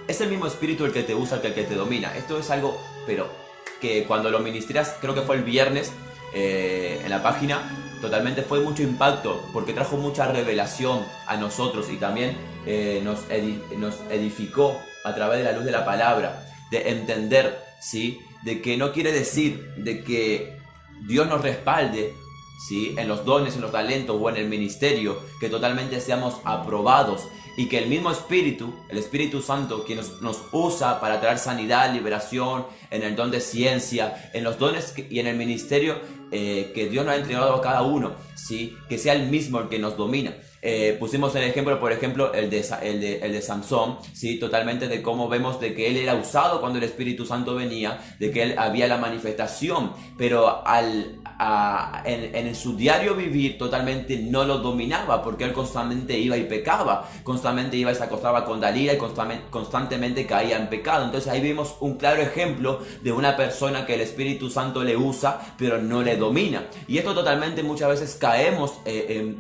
es el mismo espíritu el que te usa que el que te domina. Esto es algo, pero que cuando lo ministras, creo que fue el viernes, en la página, totalmente fue mucho impacto, porque trajo mucha revelación a nosotros y también nos edificó a través de la luz de la palabra, de entender, ¿sí? De que no quiere decir de que Dios nos respalde, ¿sí? En los dones, en los talentos o en el ministerio, que totalmente seamos aprobados y que el mismo Espíritu, el Espíritu Santo, quien nos usa para traer sanidad, liberación, en el don de ciencia, en los dones y en el ministerio que Dios nos ha entregado a cada uno, ¿sí? Que sea el mismo el que nos domina. Pusimos el ejemplo, por ejemplo, el de Sansón, ¿sí? Totalmente de cómo vemos de que él era usado cuando el Espíritu Santo venía, de que él había la manifestación, pero en su diario vivir totalmente no lo dominaba, porque él constantemente iba y pecaba, constantemente iba y se acostaba con Dalila y constantemente caía en pecado. Entonces ahí vimos un claro ejemplo de una persona que el Espíritu Santo le usa, pero no le domina. Y esto totalmente muchas veces caemos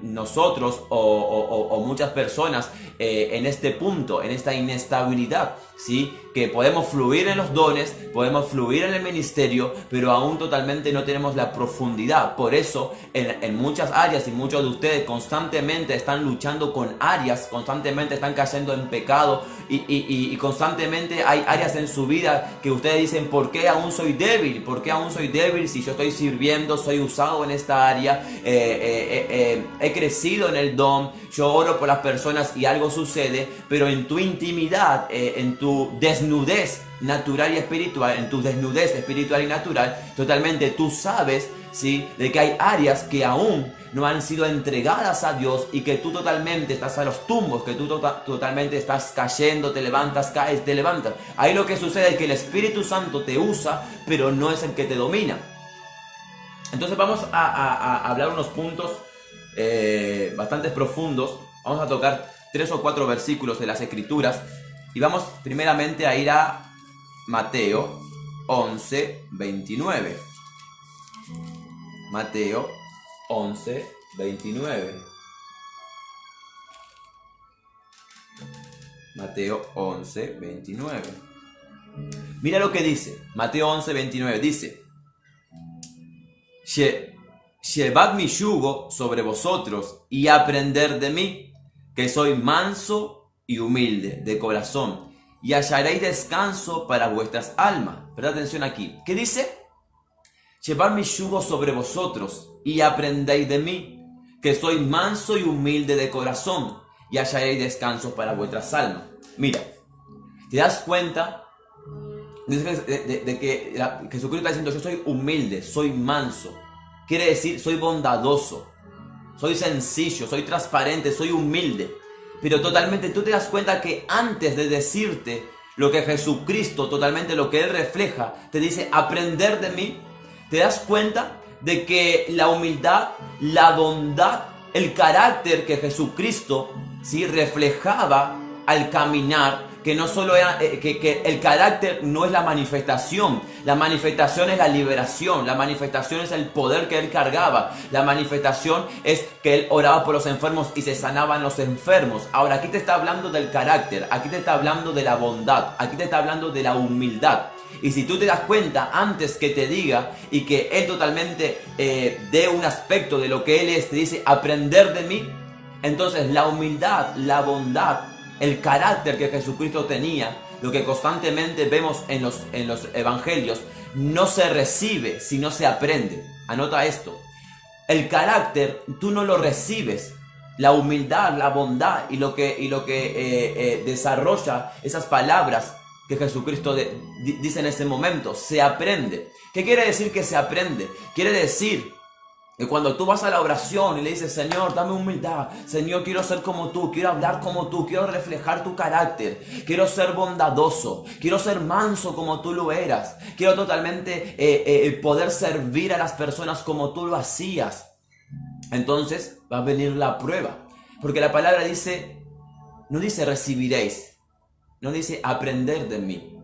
nosotros o muchas personas en este punto, en esta inestabilidad, ¿sí? Que podemos fluir en los dones, podemos fluir en el ministerio, pero aún totalmente no tenemos la profundidad. Por eso en muchas áreas, y muchos de ustedes constantemente están luchando con áreas, constantemente están cayendo en pecado y constantemente hay áreas en su vida que ustedes dicen: ¿por qué aún soy débil? ¿Por qué aún soy débil si yo estoy sirviendo, soy usado en esta área, he crecido en el don, yo oro por las personas y algo sucede? Pero en tu intimidad, en tu desnudez natural y espiritual, en tu desnudez espiritual y natural, totalmente tú sabes, ¿sí? De que hay áreas que aún no han sido entregadas a Dios y que tú totalmente estás a los tumbos, que tú totalmente estás cayendo, te levantas, caes, te levantas. Ahí lo que sucede es que el Espíritu Santo te usa, pero no es el que te domina. Entonces vamos a hablar unos puntos bastante profundos. Vamos a tocar 3 o 4 versículos de las Escrituras y vamos primeramente a ir a Mateo 11, 29. Mateo 11, 29. Mateo 11, 29. Mira lo que dice. Mateo 11, 29. Dice: Llevad mi yugo sobre vosotros y aprended de mí, que soy manso y humilde de corazón, y hallaréis descanso para vuestras almas. Presta atención aquí. ¿Qué dice? Llevad mi yugo sobre vosotros y aprendéis de mí, que soy manso y humilde de corazón, y hallaréis descanso para vuestras almas. Mira, ¿te das cuenta de que Jesucristo está diciendo: yo soy humilde, soy manso? Quiere decir, soy bondadoso, soy sencillo, soy transparente, soy humilde. Pero totalmente tú te das cuenta que antes de decirte lo que Jesucristo, totalmente lo que Él refleja, te dice: aprender de mí. Te das cuenta de que la humildad, la bondad, el carácter que Jesucristo, ¿sí?, reflejaba al caminar, que no solo era, que el carácter no es la manifestación es la liberación, la manifestación es el poder que él cargaba, la manifestación es que él oraba por los enfermos y se sanaban los enfermos. Ahora aquí te está hablando del carácter, aquí te está hablando de la bondad, aquí te está hablando de la humildad. Y si tú te das cuenta, antes que te diga y que él totalmente dé un aspecto de lo que él es, te dice: aprender de mí. Entonces la humildad, la bondad, el carácter que Jesucristo tenía, lo que constantemente vemos en los evangelios, no se recibe, sino se aprende. Anota esto: el carácter tú no lo recibes. La humildad, la bondad y lo que desarrolla esas palabras que Jesucristo dice en ese momento, se aprende. ¿Qué quiere decir que se aprende? Quiere decir que cuando tú vas a la oración y le dices: Señor, dame humildad, Señor, quiero ser como tú, quiero hablar como tú, quiero reflejar tu carácter, quiero ser bondadoso, quiero ser manso como tú lo eras, quiero totalmente poder servir a las personas como tú lo hacías. Entonces va a venir la prueba, porque la palabra dice, no dice recibiréis, no dice aprender de mí.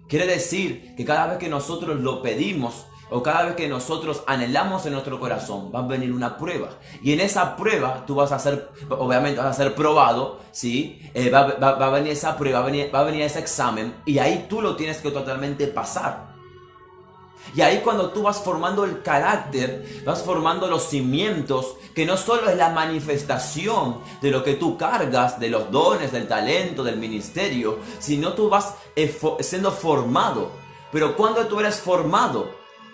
Quiere decir que cada vez que nosotros lo pedimos, o cada vez que nosotros anhelamos en nuestro corazón, va a venir una prueba. Y en esa prueba tú vas a ser, obviamente vas a ser probado, ¿sí? Va a venir esa prueba, va a venir ese examen, y ahí tú lo tienes que totalmente pasar. Y ahí cuando tú vas formando el carácter, vas formando los cimientos, que no solo es la manifestación de lo que tú cargas, de los dones, del talento, del ministerio, sino tú vas siendo formado. Pero ¿cuándo tú eres formado?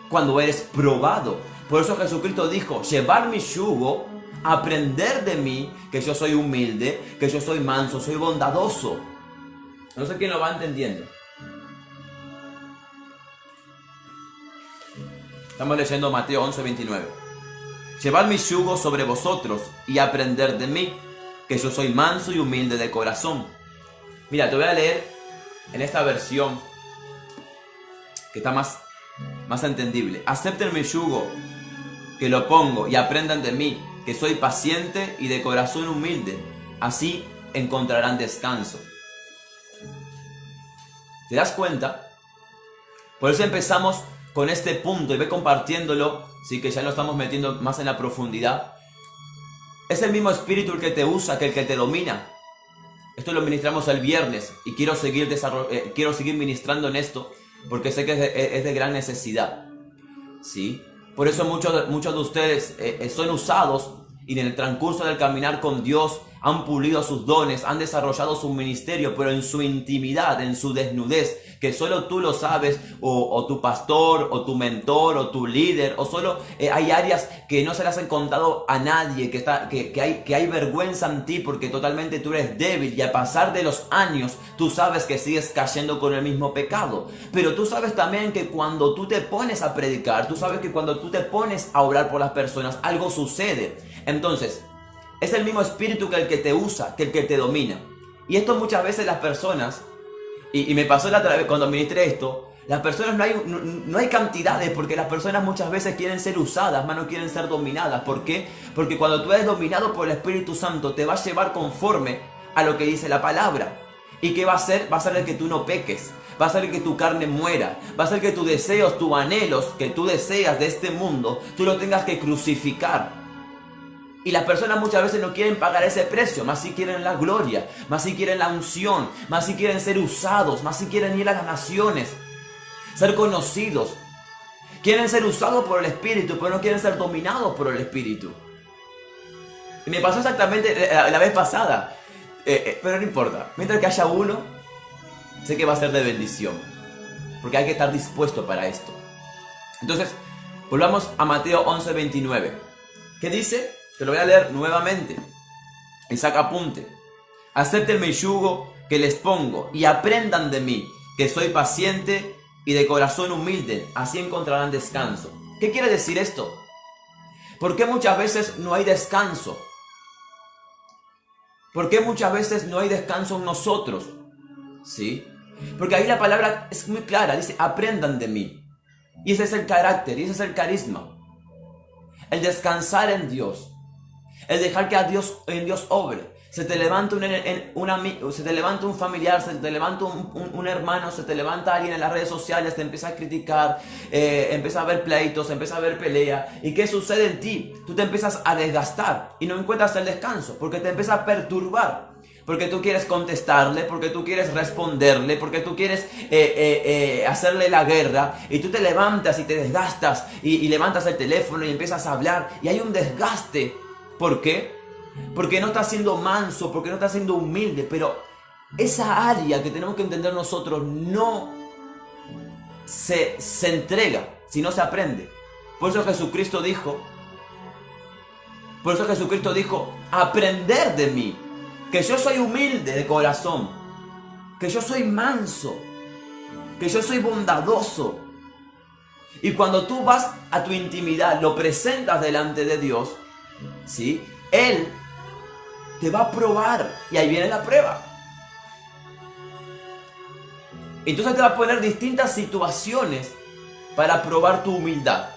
Cuando eres probado. Por eso Jesucristo dijo, llevar mi yugo, aprender de mí, que yo soy humilde, que yo soy manso, soy bondadoso. No sé quién lo va entendiendo. Estamos leyendo Mateo 11:29. Llevad mi yugo sobre vosotros y aprender de mí, que yo soy manso y humilde de corazón. Mira, te voy a leer en esta versión que está más entendible. Acepten mi yugo, que lo pongo, y aprendan de mí, que soy paciente y de corazón humilde. Así encontrarán descanso. ¿Te das cuenta? Por eso empezamos con este punto y ve compartiéndolo, sí, que ya lo estamos metiendo más en la profundidad. Es el mismo espíritu el que te usa que el que te domina. Esto lo ministramos el viernes y quiero seguir ministrando en esto porque sé que es de gran necesidad, ¿sí? Por eso muchos de ustedes son usados y en el transcurso del caminar con Dios han pulido sus dones, han desarrollado su ministerio, pero en su intimidad, en su desnudez, que solo tú lo sabes, o tu pastor, o tu mentor, o tu líder, o solo hay áreas que no se las han contado a nadie, que hay vergüenza en ti porque totalmente tú eres débil y al pasar de los años tú sabes que sigues cayendo con el mismo pecado. Pero tú sabes también que cuando tú te pones a predicar, tú sabes que cuando tú te pones a orar por las personas, algo sucede. Entonces, es el mismo espíritu que el que te usa, que el que te domina. Y esto muchas veces las personas, y me pasó la otra vez cuando ministré esto, las personas no hay cantidades, porque las personas muchas veces quieren ser usadas, más no quieren ser dominadas. ¿Por qué? Porque cuando tú eres dominado por el Espíritu Santo, te va a llevar conforme a lo que dice la palabra. ¿Y qué va a hacer? Va a ser el que tú no peques. Va a ser el que tu carne muera. Va a ser que tus deseos, tus anhelos que tú deseas de este mundo, tú lo tengas que crucificar. Y las personas muchas veces no quieren pagar ese precio, más si quieren la gloria, más si quieren la unción, más si quieren ser usados, más si quieren ir a las naciones, ser conocidos. Quieren ser usados por el Espíritu, pero no quieren ser dominados por el Espíritu. Y me pasó exactamente la vez pasada, pero no importa. Mientras que haya uno, sé que va a ser de bendición, porque hay que estar dispuesto para esto. Entonces, volvamos a Mateo 11:29. ¿Qué dice? Te lo voy a leer nuevamente. Y saca apunte. Acepten mi yugo que les pongo y aprendan de mí, que soy paciente y de corazón humilde. Así encontrarán descanso. ¿Qué quiere decir esto? ¿Por qué muchas veces no hay descanso? ¿Por qué muchas veces no hay descanso en nosotros? ¿Sí? Porque ahí la palabra es muy clara. Dice, aprendan de mí. Y ese es el carácter, y ese es el carisma. El descansar en Dios. El dejar que en Dios obre. Se te levanta se te levanta un familiar, se te levanta un hermano, se te levanta alguien en las redes sociales, te empieza a criticar, empieza a ver pleitos, empieza a ver pelea. ¿Y qué sucede en ti? Tú te empiezas a desgastar y no encuentras el descanso porque te empieza a perturbar. Porque tú quieres contestarle, porque tú quieres responderle, porque tú quieres hacerle la guerra. Y tú te levantas y te desgastas y levantas el teléfono y empiezas a hablar. Y hay un desgaste. ¿Por qué? Porque no estás siendo manso, porque no estás siendo humilde. Pero esa área que tenemos que entender nosotros no se entrega si no se aprende. Por eso Jesucristo dijo, aprender de mí, que yo soy humilde de corazón, que yo soy manso, que yo soy bondadoso. Y cuando tú vas a tu intimidad, lo presentas delante de Dios, ¿sí? Él te va a probar y ahí viene la prueba. Entonces te va a poner distintas situaciones para probar tu humildad,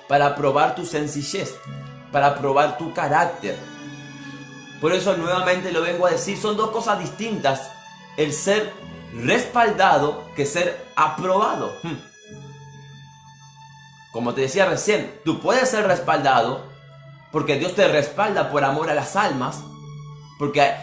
para probar tu sencillez, para probar tu carácter. Por eso nuevamente lo vengo a decir, son dos cosas distintas, el ser respaldado que ser aprobado. como te decía recién, tú puedes ser respaldado porque Dios te respalda por amor a las almas, porque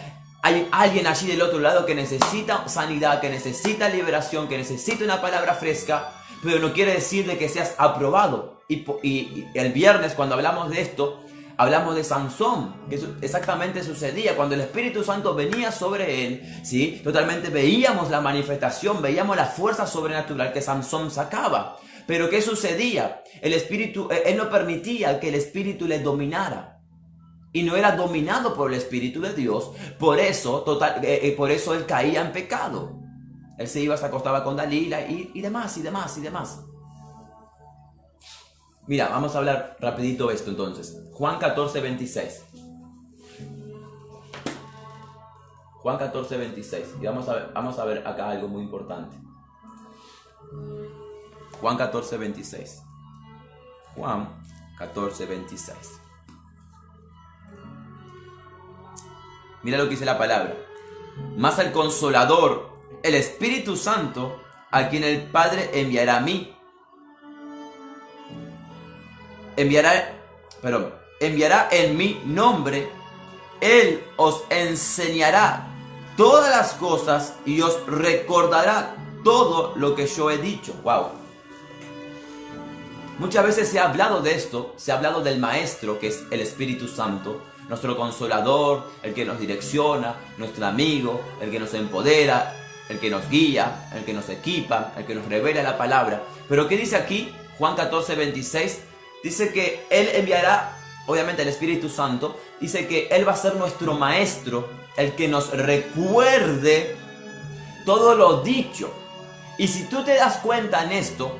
hay alguien allí del otro lado que necesita sanidad, que necesita liberación, que necesita una palabra fresca, pero no quiere decir de que seas aprobado. Y el viernes, cuando hablamos de esto, hablamos de Sansón, que exactamente sucedía cuando el Espíritu Santo venía sobre él, ¿sí? Totalmente veíamos la manifestación, veíamos la fuerza sobrenatural que Sansón sacaba. Pero ¿qué sucedía? El Espíritu, él no permitía que el Espíritu le dominara. Y no era dominado por el Espíritu de Dios. Por eso él caía en pecado. Él se iba, se acostaba con Dalila y demás, y demás, y demás. Mira, vamos a hablar rapidito esto entonces. Juan 14, 26. Juan 14, 26. Y vamos a ver acá algo muy importante. Juan 14, 26. Juan 14, 26. Mira lo que dice la palabra. Mas el Consolador, el Espíritu Santo, a quien el Padre enviará a mí, enviará en mi nombre, Él os enseñará todas las cosas y os recordará todo lo que yo he dicho. Wow. Muchas veces se ha hablado de esto, se ha hablado del Maestro, que es el Espíritu Santo, nuestro Consolador, el que nos direcciona, nuestro amigo, el que nos empodera, el que nos guía, el que nos equipa, el que nos revela la palabra. Pero ¿qué dice aquí? Juan 14, 26, dice que Él enviará, obviamente el Espíritu Santo, dice que Él va a ser nuestro Maestro, el que nos recuerde todo lo dicho. Y si tú te das cuenta en esto,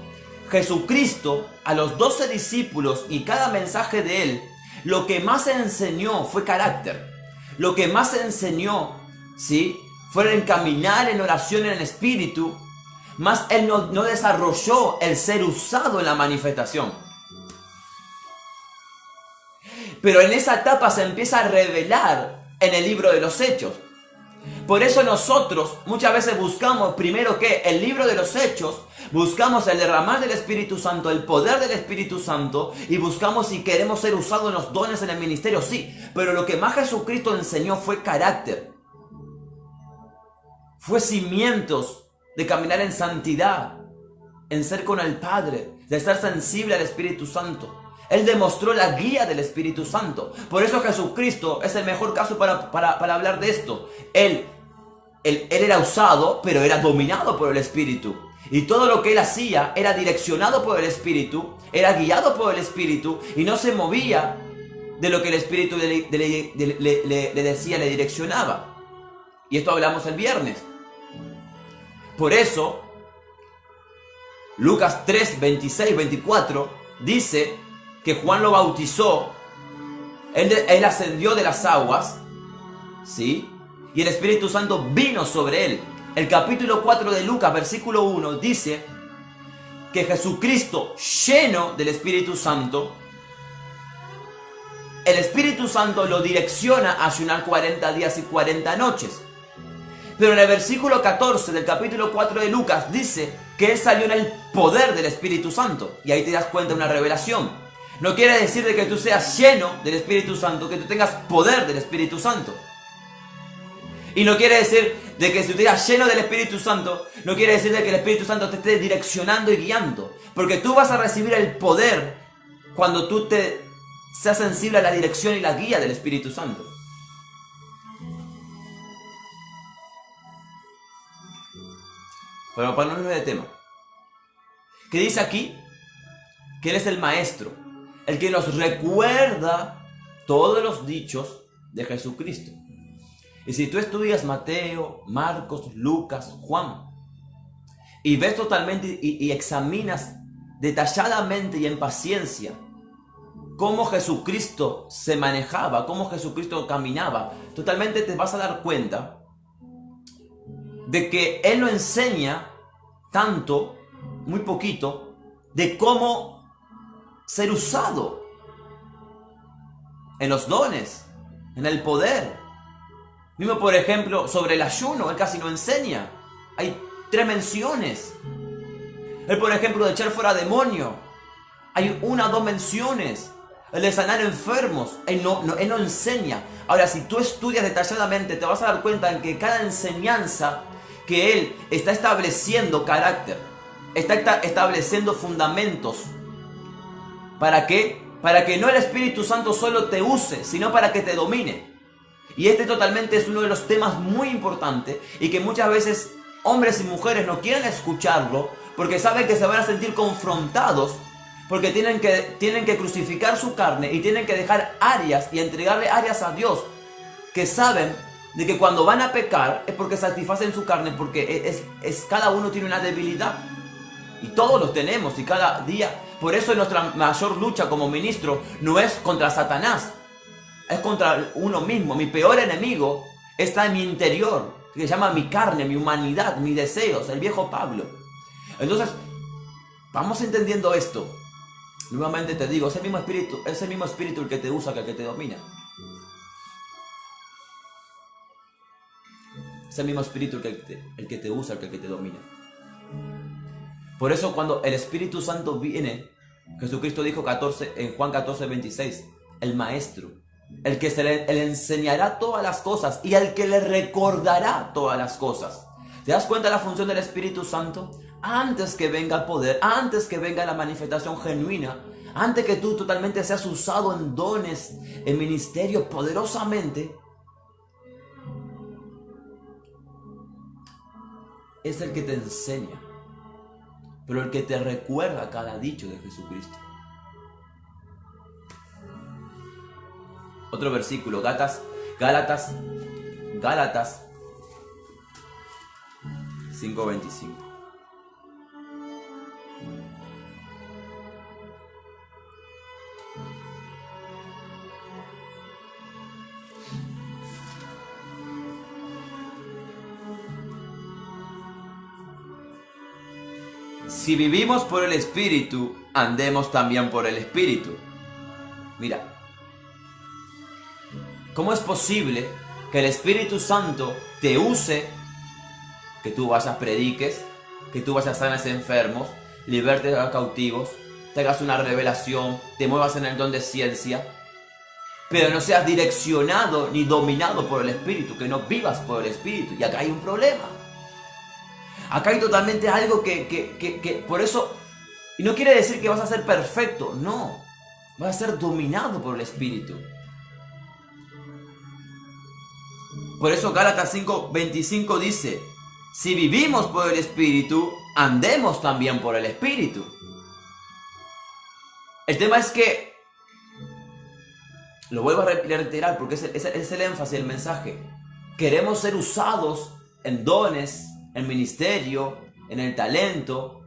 Jesucristo a los 12 discípulos y cada mensaje de Él, lo que más enseñó fue carácter. Lo que más enseñó, ¿sí?, fue encaminar en oración en el Espíritu. Más Él no desarrolló el ser usado en la manifestación. Pero en esa etapa se empieza a revelar en el libro de los Hechos. Por eso nosotros muchas veces buscamos primero que el libro de los Hechos, buscamos el derramar del Espíritu Santo, el poder del Espíritu Santo, y buscamos si queremos ser usados en los dones en el ministerio, sí. Pero lo que más Jesucristo enseñó fue carácter. Fue cimientos de caminar en santidad, en ser con el Padre, de estar sensible al Espíritu Santo. Él demostró la guía del Espíritu Santo. Por eso Jesucristo es el mejor caso para hablar de esto. Él era usado, pero era dominado por el Espíritu. Y todo lo que Él hacía era direccionado por el Espíritu, era guiado por el Espíritu y no se movía de lo que el Espíritu le decía, le direccionaba. Y esto hablamos el viernes. Por eso, Lucas 3, 26, 24 dice que Juan lo bautizó, él ascendió de las aguas, ¿sí?, y el Espíritu Santo vino sobre él. El capítulo 4 de Lucas, versículo 1, dice que Jesucristo, lleno del Espíritu Santo, el Espíritu Santo lo direcciona a ayunar 40 días y 40 noches. Pero en el versículo 14 del capítulo 4 de Lucas dice que él salió en el poder del Espíritu Santo. Y ahí te das cuenta de una revelación. No quiere decir de que tú seas lleno del Espíritu Santo, que tú tengas poder del Espíritu Santo. Y no quiere decir de que si tú estás lleno del Espíritu Santo, no quiere decir de que el Espíritu Santo te esté direccionando y guiando. Porque tú vas a recibir el poder cuando tú te seas sensible a la dirección y la guía del Espíritu Santo. Pero para no irnos de tema, ¿qué dice aquí? Que Él es el Maestro, el que nos recuerda todos los dichos de Jesucristo. Y si tú estudias Mateo, Marcos, Lucas, Juan, y ves totalmente y examinas detalladamente y en paciencia cómo Jesucristo se manejaba, cómo Jesucristo caminaba, totalmente te vas a dar cuenta de que Él no enseña tanto, muy poquito, de cómo ser usado en los dones, en el poder. Mismo, por ejemplo, sobre el ayuno, Él casi no enseña. Hay 3 menciones. Él, por ejemplo, de echar fuera demonio, Hay una o dos menciones. El de sanar enfermos. Él no enseña. Ahora, si tú estudias detalladamente, te vas a dar cuenta en que cada enseñanza que Él está estableciendo carácter, está estableciendo fundamentos. ¿Para qué? Para que no el Espíritu Santo solo te use, sino para que te domine. Y este totalmente es uno de los temas muy importantes y que muchas veces hombres y mujeres no quieren escucharlo porque saben que se van a sentir confrontados, porque tienen que crucificar su carne y tienen que dejar áreas y entregarle áreas a Dios, que saben de que cuando van a pecar es porque satisfacen su carne, porque cada uno tiene una debilidad. Y todos los tenemos y cada día. Por eso nuestra mayor lucha como ministro no es contra Satanás, es contra uno mismo. Mi peor enemigo está en mi interior, que se llama mi carne, mi humanidad, mis deseos, el viejo Pablo. Entonces, vamos entendiendo esto. Nuevamente te digo, es el mismo espíritu el que te usa que el que te domina. Es el mismo espíritu el que te usa que el que te domina. Por eso cuando el Espíritu Santo viene, Jesucristo dijo en Juan 14:26, el Maestro, el que le enseñará todas las cosas y al que le recordará todas las cosas. ¿Te das cuenta de la función del Espíritu Santo? Antes que venga el poder, antes que venga la manifestación genuina, antes que tú totalmente seas usado en dones, en ministerio poderosamente, es el que te enseña, pero el que te recuerda cada dicho de Jesucristo. Otro versículo, Gálatas 5:25. Si vivimos por el Espíritu, andemos también por el Espíritu. Mira, ¿cómo es posible que el Espíritu Santo te use, que tú vayas, prediques, que tú vayas, sanes enfermos, libertes a cautivos, te hagas una revelación, te muevas en el don de ciencia, pero no seas direccionado ni dominado por el Espíritu, que no vivas por el Espíritu? Y acá hay un problema. Acá hay totalmente algo que por eso, y no quiere decir que vas a ser perfecto, no, vas a ser dominado por el Espíritu. Por eso Gálatas 5:25 dice, si vivimos por el Espíritu, andemos también por el Espíritu. El tema es que, lo vuelvo a reiterar porque es el énfasis del mensaje, queremos ser usados en dones, en ministerio, en el talento.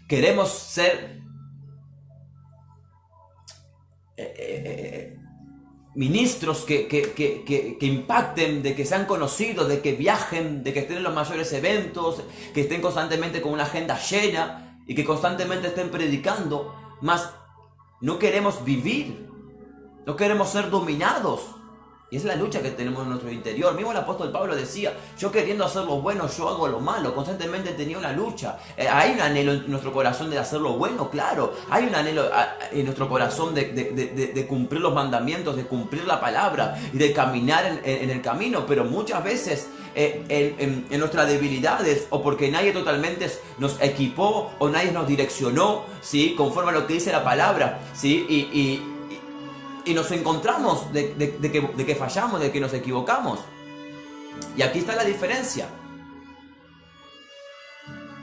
Queremos ser ministros que impacten, de que sean conocidos, de que viajen, de que estén en los mayores eventos, que estén constantemente con una agenda llena y que constantemente estén predicando. Mas no queremos vivir, no queremos ser dominados. Y es la lucha que tenemos en nuestro interior. Mismo el apóstol Pablo decía, yo queriendo hacer lo bueno, yo hago lo malo. Constantemente tenía una lucha. Hay un anhelo en nuestro corazón de hacer lo bueno, claro. Hay un anhelo en nuestro corazón de cumplir los mandamientos, de cumplir la palabra y de caminar en el camino. Pero muchas veces en nuestras debilidades, o porque nadie totalmente nos equipó o nadie nos direccionó, ¿sí?, conforme a lo que dice la palabra, ¿sí?, y nos encontramos de que fallamos, de que nos equivocamos. Y aquí está la diferencia.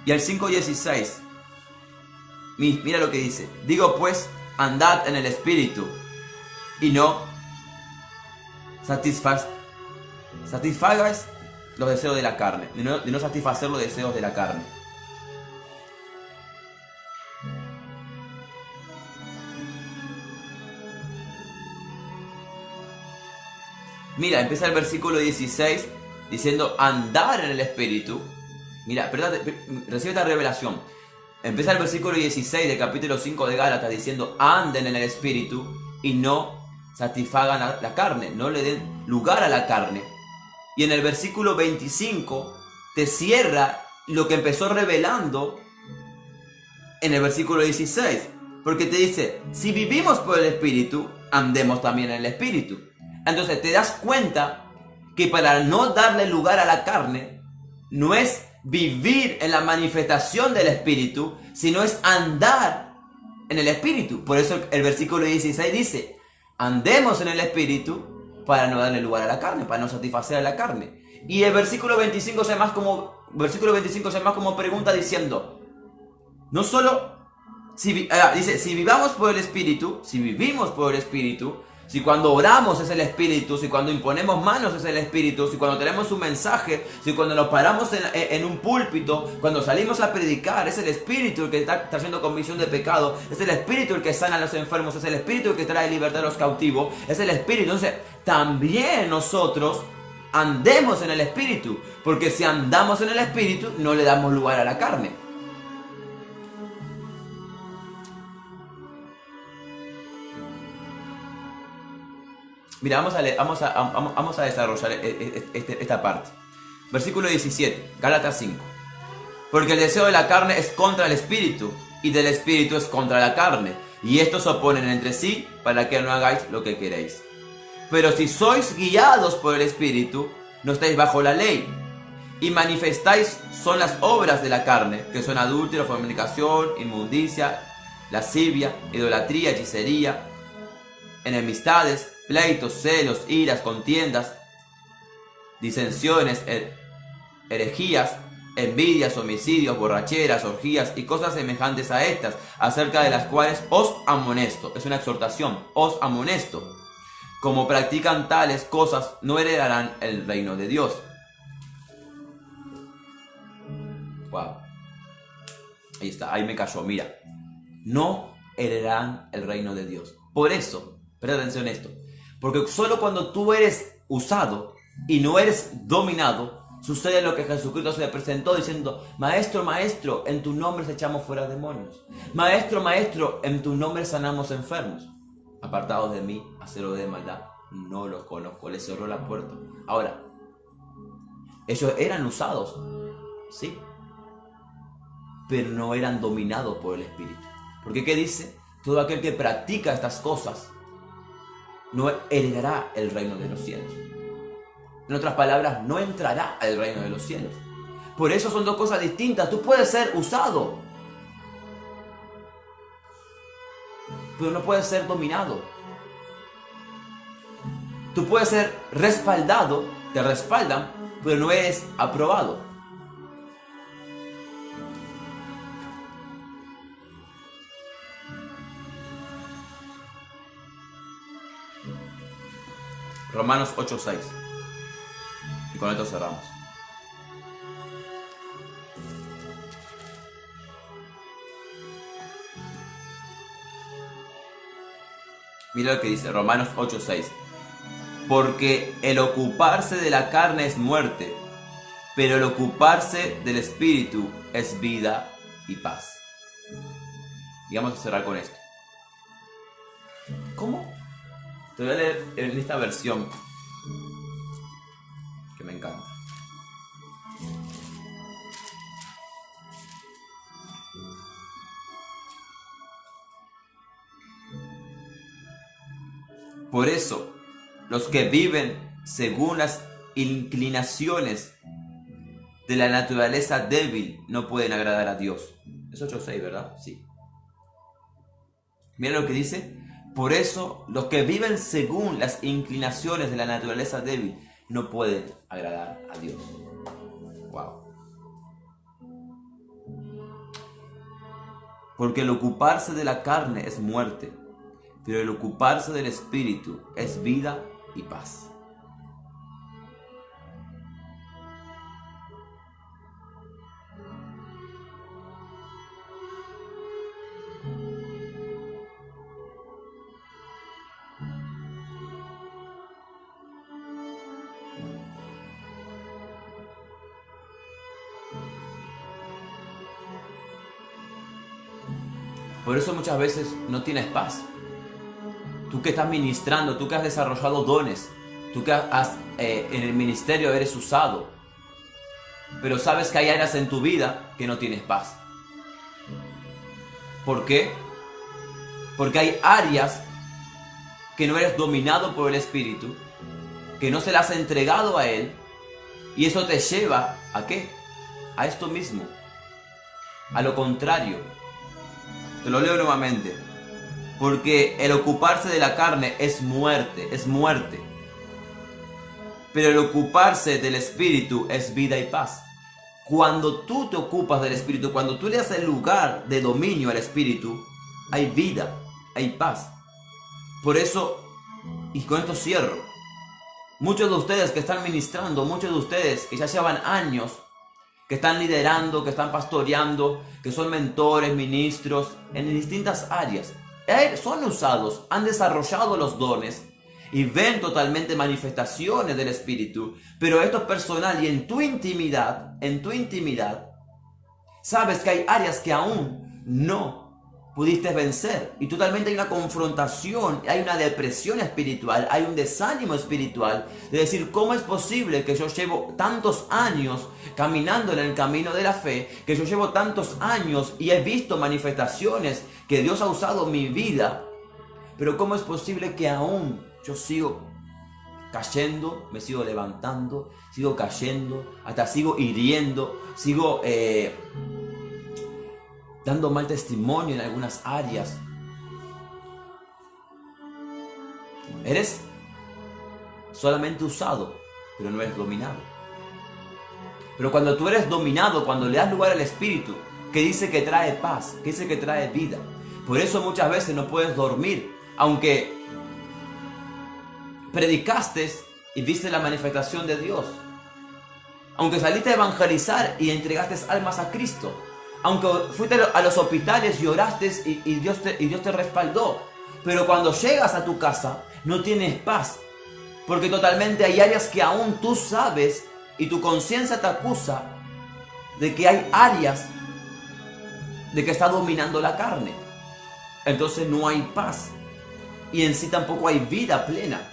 Y el 5:16, mira lo que dice. Digo pues, andad en el Espíritu y no satisfagáis los deseos de la carne, de no satisfacer los deseos de la carne. Mira, empieza el versículo 16 diciendo andar en el Espíritu. Mira, recibe esta revelación. Empieza el versículo 16 del capítulo 5 de Gálatas diciendo anden en el Espíritu y no satisfagan la carne, no le den lugar a la carne. Y en el versículo 25 te cierra lo que empezó revelando en el versículo 16. Porque te dice, si vivimos por el Espíritu, andemos también en el Espíritu. Entonces te das cuenta que para no darle lugar a la carne, no es vivir en la manifestación del Espíritu, sino es andar en el Espíritu. Por eso el versículo 16 dice, andemos en el Espíritu para no darle lugar a la carne, para no satisfacer a la carne. Y el versículo 25 es más como pregunta diciendo, no solo, dice, si vivamos por el Espíritu, si vivimos por el Espíritu, si cuando oramos es el Espíritu, si cuando imponemos manos es el Espíritu, si cuando tenemos un mensaje, si cuando nos paramos en un púlpito, cuando salimos a predicar, es el Espíritu el que está trayendo convicción de pecado, es el Espíritu el que sana a los enfermos, es el Espíritu el que trae libertad a los cautivos, es el Espíritu. Entonces, también nosotros andemos en el Espíritu, porque si andamos en el Espíritu, no le damos lugar a la carne. Mira, vamos a desarrollar esta parte. Versículo 17, Gálatas 5. Porque el deseo de la carne es contra el Espíritu, y del Espíritu es contra la carne. Y estos se oponen entre sí, para que no hagáis lo que queréis. Pero si sois guiados por el Espíritu, no estáis bajo la ley. Y manifestáis son las obras de la carne, que son adúltero, fornicación, inmundicia, lascivia, idolatría, hechicería, enemistades, pleitos, celos, iras, contiendas, disensiones, herejías, envidias, homicidios, borracheras, orgías y cosas semejantes a estas, acerca de las cuales os amonesto. Es una exhortación, os amonesto. Como practican tales cosas, no heredarán el reino de Dios. Wow. Ahí está, ahí me cayó, mira. No heredarán el reino de Dios. Por eso, presta atención a esto. Porque solo cuando tú eres usado y no eres dominado, sucede lo que Jesucristo se le presentó diciendo, Maestro, Maestro, en tu nombre echamos fuera demonios. Maestro, Maestro, en tu nombre sanamos enfermos. Apartados de mí, hacedores de maldad, no los conozco. Les cerró la puerta. Ahora, ellos eran usados, sí, pero no eran dominados por el Espíritu. Porque ¿qué dice? Todo aquel que practica estas cosas no heredará el reino de los cielos. En otras palabras, no entrará al reino de los cielos. Por eso son dos cosas distintas. Tú puedes ser usado, pero no puedes ser dominado. Tú puedes ser respaldado, te respaldan, pero no eres aprobado. Romanos 8:6. Y con esto cerramos. Mira lo que dice Romanos 8:6. Porque el ocuparse de la carne es muerte, pero el ocuparse del Espíritu es vida y paz. Y vamos a cerrar con esto. ¿Cómo? Te voy a leer en esta versión que me encanta. Por eso, los que viven según las inclinaciones de la naturaleza débil no pueden agradar a Dios. Es 8:6, ¿verdad? Sí. Mira lo que dice. Por eso, los que viven según las inclinaciones de la naturaleza débil no pueden agradar a Dios. Wow. Porque el ocuparse de la carne es muerte, pero el ocuparse del Espíritu es vida y paz. Por eso muchas veces no tienes paz. Tú que estás ministrando, tú que has desarrollado dones, tú que en el ministerio eres usado, pero sabes que hay áreas en tu vida que no tienes paz. ¿Por qué? Porque hay áreas que no eres dominado por el Espíritu, que no se las has entregado a Él, y eso te lleva ¿a qué? A esto mismo, a lo contrario. Te lo leo nuevamente. Porque el ocuparse de la carne es muerte, pero el ocuparse del Espíritu es vida y paz. Cuando tú te ocupas del Espíritu, cuando tú le das el lugar de dominio al Espíritu, hay vida, hay paz. Por eso, y con esto cierro, muchos de ustedes que están ministrando, muchos de ustedes que ya llevan años, que están liderando, que están pastoreando, que son mentores, ministros, en distintas áreas, son usados, han desarrollado los dones y ven totalmente manifestaciones del Espíritu, pero esto es personal y en tu intimidad, sabes que hay áreas que aún no pudiste vencer y totalmente hay una confrontación, hay una depresión espiritual, hay un desánimo espiritual de decir, ¿cómo es posible que yo llevo tantos años caminando en el camino de la fe, que yo llevo tantos años y he visto manifestaciones que Dios ha usado en mi vida, pero cómo es posible que aún yo sigo cayendo, me sigo levantando, sigo cayendo, hasta sigo hiriendo, sigo dando mal testimonio en algunas áreas? Eres solamente usado, pero no eres dominado. Pero cuando tú eres dominado, cuando le das lugar al Espíritu, que dice que trae paz, que dice que trae vida, por eso muchas veces no puedes dormir, aunque predicaste y viste la manifestación de Dios, aunque saliste a evangelizar y entregaste almas a Cristo, aunque fuiste a los hospitales y oraste y Dios te respaldó, pero cuando llegas a tu casa no tienes paz, porque totalmente hay áreas que aún tú sabes y tu conciencia te acusa de que hay áreas de que está dominando la carne. Entonces no hay paz y en sí tampoco hay vida plena.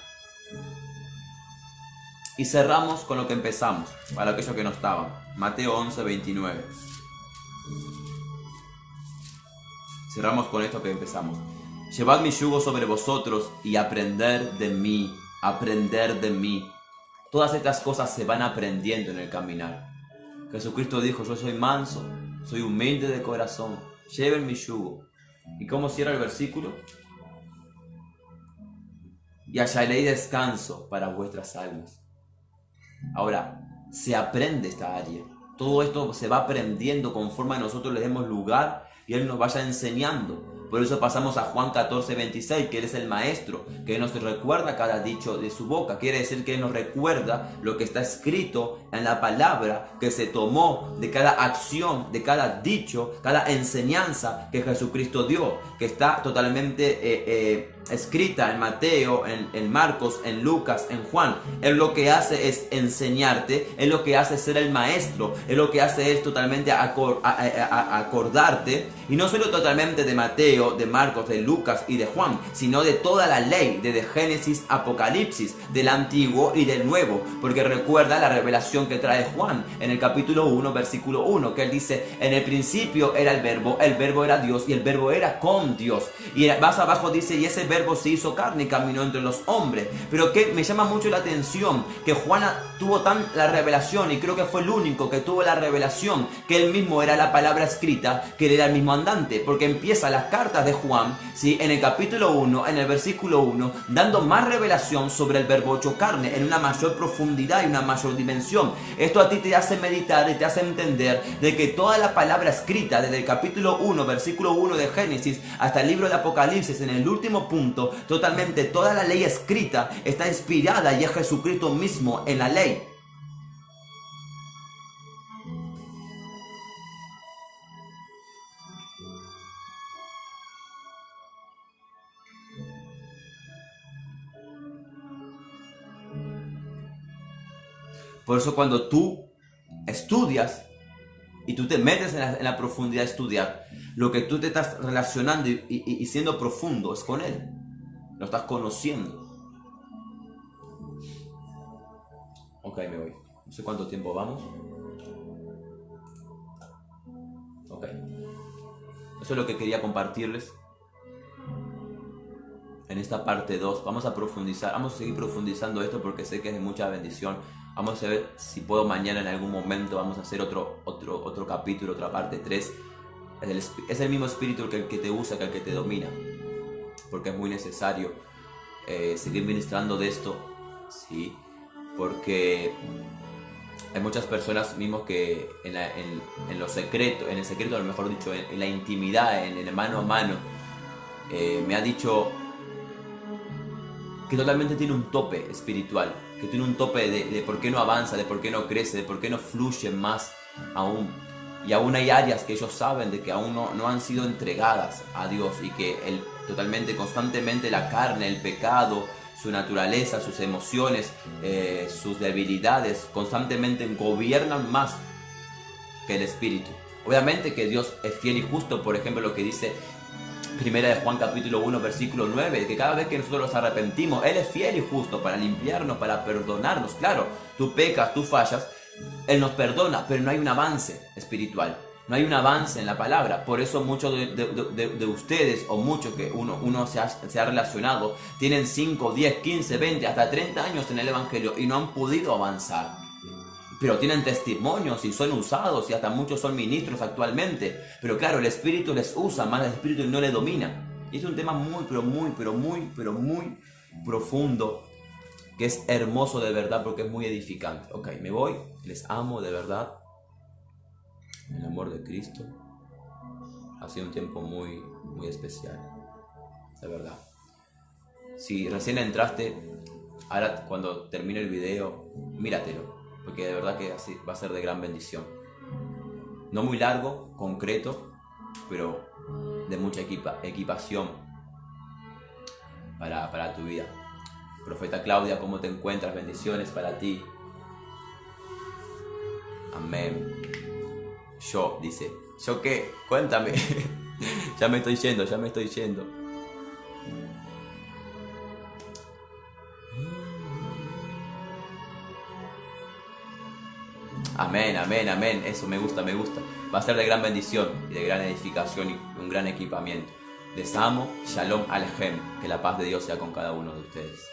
Y cerramos con lo que empezamos, para aquellos que no estaban. Mateo 11, 29. Cerramos con esto que empezamos. Llevad mi yugo sobre vosotros y aprender de mí. Todas estas cosas se van aprendiendo en el caminar. Jesucristo dijo, yo soy manso, soy humilde de corazón. Lleven mi yugo. ¿Y cómo cierra el versículo? Y hallaréis descanso para vuestras almas. Ahora, se aprende esta área. Todo esto se va aprendiendo conforme a nosotros le demos lugar y Él nos vaya enseñando. Por eso pasamos a Juan 14, 26, que Él es el maestro, que Él nos recuerda cada dicho de su boca. Quiere decir que Él nos recuerda lo que está escrito en la palabra, que se tomó de cada acción, de cada dicho, cada enseñanza que Jesucristo dio, que está totalmente escrita en Mateo, en Marcos, en Lucas, en Juan. Él lo que hace es enseñarte, Él lo que hace es ser el maestro, Él lo que hace es totalmente acordarte, y no solo totalmente de Mateo, de Marcos, de Lucas y de Juan, sino de toda la ley, desde Génesis, Apocalipsis, del Antiguo y del Nuevo, porque recuerda la revelación que trae Juan en el capítulo 1, versículo 1, que él dice, en el principio era el verbo era Dios y el verbo era con Dios, y más abajo dice, y ese verbo se hizo carne y caminó entre los hombres. Pero que me llama mucho la atención que Juan tuvo la revelación, y creo que fue el único que tuvo la revelación, que él mismo era la palabra escrita, que él era el mismo andante, porque empieza las cartas de Juan, ¿sí? En el capítulo 1, en el versículo 1, dando más revelación sobre el verbo hecho carne, en una mayor profundidad y una mayor dimensión. Esto a ti te hace meditar y te hace entender de que toda la palabra escrita, desde el capítulo 1, versículo 1 de Génesis, hasta el libro de Apocalipsis, en el último punto, totalmente toda la ley escrita está inspirada y es Jesucristo mismo en la ley. Por eso cuando tú estudias y tú te metes en la profundidad de estudiar, lo que tú te estás relacionando y siendo profundo es con Él. Lo estás conociendo. Ok, me voy. No sé cuánto tiempo vamos. Ok. Eso es lo que quería compartirles. en esta parte 2. Vamos a profundizar, vamos a seguir profundizando esto porque sé que es de mucha bendición. Vamos a ver si puedo mañana en algún momento, vamos a hacer otro capítulo, otra parte 3. Es el mismo espíritu que el que te usa, que el que te domina. Porque es muy necesario seguir ministrando de esto, ¿sí? Porque hay muchas personas mismos que en lo secreto, en el secreto, a lo mejor dicho, en la intimidad, en el mano a mano, me ha dicho que totalmente tiene un tope espiritual, que tiene un tope de por qué no avanza, de por qué no crece, de por qué no fluye más aún. Y aún hay áreas que ellos saben de que aún no han sido entregadas a Dios y que totalmente, constantemente la carne, el pecado, su naturaleza, sus emociones, sus debilidades, constantemente gobiernan más que el Espíritu. Obviamente que Dios es fiel y justo, por ejemplo lo que dice Primera de Juan capítulo 1 versículo 9, que cada vez que nosotros nos arrepentimos, Él es fiel y justo para limpiarnos, para perdonarnos. Claro, tú pecas, tú fallas, Él nos perdona, pero no hay un avance espiritual. No hay un avance en la palabra. Por eso muchos de ustedes, o muchos que uno se ha relacionado, tienen 5, 10, 15, 20, hasta 30 años en el Evangelio y no han podido avanzar. Pero tienen testimonios y son usados y hasta muchos son ministros actualmente. Pero claro, el Espíritu les usa, más el Espíritu no les domina. Y es un tema muy profundo, que es hermoso de verdad porque es muy edificante. Ok, me voy, les amo de verdad. El amor de Cristo ha sido un tiempo muy especial, de verdad. Si recién entraste, ahora cuando termine el video, míratelo, porque de verdad que así va a ser de gran bendición. No muy largo, concreto, pero de mucha equipación para tu vida. Profeta Claudia, ¿cómo te encuentras? Bendiciones para ti. Amén. Yo, dice, ¿yo qué? Cuéntame. Ya me estoy yendo. Amén. Eso me gusta. Va a ser de gran bendición y de gran edificación y un gran equipamiento. Les amo. Shalom Alejem. Que la paz de Dios sea con cada uno de ustedes.